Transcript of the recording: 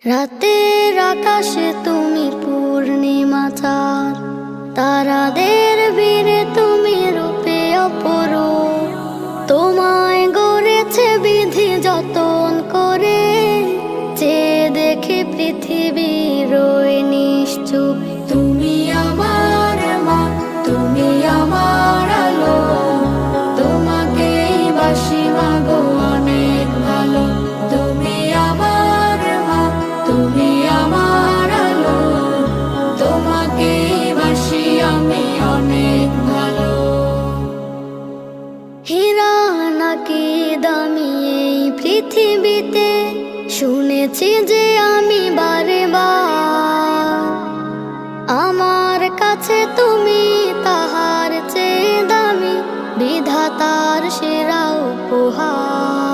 রাতের আকাশে তুমি পূর্ণিমা চাঁদ, তারাদের ভিড়ে তুমি রূপে অপরূপ। তোমায় গড়েছে বিধি যতন করে, যে দেখে পৃথিবী রয়ে নিশ্চুপ। তুমি আমার মা, তুমি আমার আলো, তোমাকেই বাসি মাগো অনেক ভালো। তুমি আমার মা, তুমি আমার আলো, তোমাকেই বাসি আমি অনেক ভালো। হীরা নাকি দামি এই পৃথিবীতে, শুনেছি যে আমি বারে বার। আমার কাছে তুমি তাহার চেয়ে দামি, বিধাতার সেরা উপহার।